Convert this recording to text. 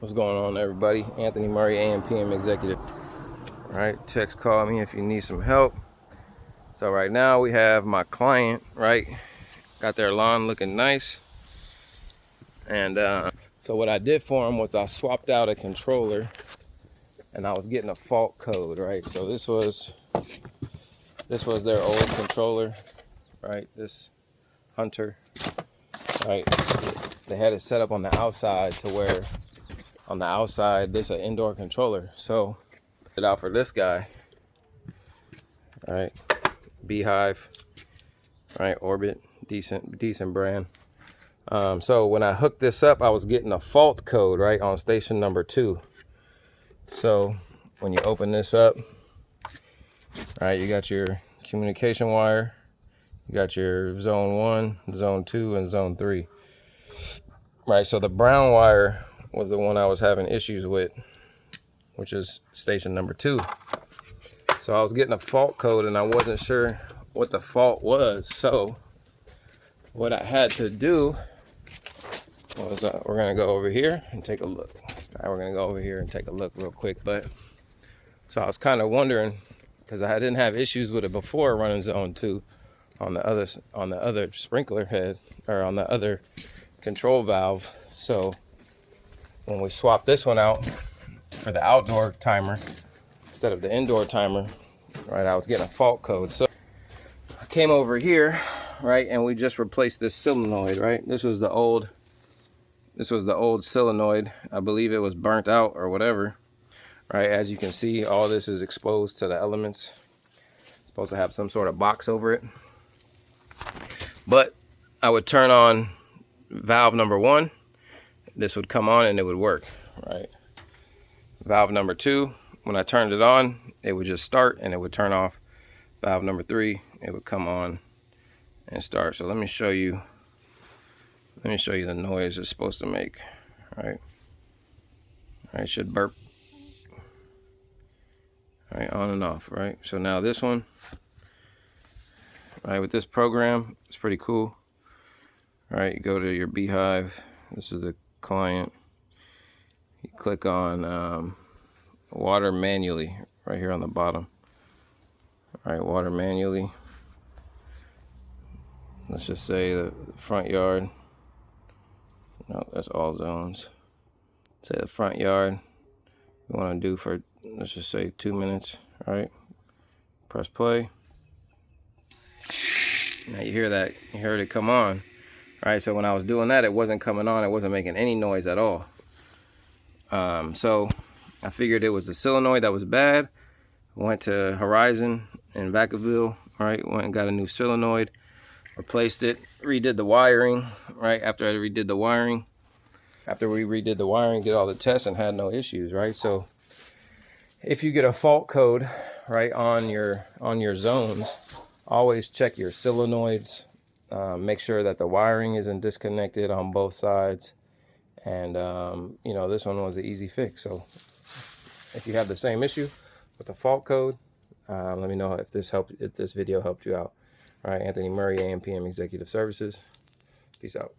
What's going on, everybody? Anthony Murray, AM PM executive. All right, text call me if you need some help. So right now we have my client, right? Got their lawn looking nice. And so what I did for him was I swapped out a controller and I was getting a fault code, right? So this was their old controller, right? This Hunter, right? They had it set up on the outside to where on the outside, this is an indoor controller. So it out for this guy, right? B-Hyve, right? Orbit, decent brand. So when I hooked this up, I was getting a fault code, right, on station number 2. So when you open this up, right, you got your communication wire, you got your zone 1, zone 2, and zone 3. Right, so the brown wire was the one I was having issues with, which is station number 2. So I was getting a fault code and I wasn't sure what the fault was. So what I had to do was we're gonna go over here and take a look. We're gonna go over here and take a look real quick. But so I was kind of wondering, because I didn't have issues with it before running zone 2 on the other sprinkler head, or on the other control valve. So when we swapped this one out for the outdoor timer instead of the indoor timer, right, I was getting a fault code. So I came over here, right, and we just replaced this solenoid, right? This was the old solenoid. I believe it was burnt out or whatever, right? As you can see, all this is exposed to the elements. It's supposed to have some sort of box over it. But I would turn on valve number 1, this would come on and it would work, right? Valve number 2, when I turned it on, it would just start and it would turn off. Valve number 3, it would come on and start. So let me show you the noise it's supposed to make, right? It should burp, right, on and off, right? So now this one, right, with this program, it's pretty cool. Right, you go to your B-Hyve. This is the client. You click on water manually right here on the bottom. All right, water manually. Let's just say the front yard. No, that's all zones. Say the front yard. We want to do for, let's just say 2 minutes. All right, press play. Now you hear that? You heard it come on. All right, so when I was doing that, it wasn't coming on. It wasn't making any noise at all. So I figured it was the solenoid that was bad. Went to Horizon in Vacaville, right? Went and got a new solenoid, replaced it, redid the wiring, right? After we redid the wiring, did all the tests and had no issues, right? So if you get a fault code, right, on your zones, always check your solenoids. Make sure that the wiring isn't disconnected on both sides. And, you know, this one was an easy fix. So if you have the same issue with the fault code, let me know if this video helped you out. All right, Anthony Murray, AM PM Executive Services. Peace out.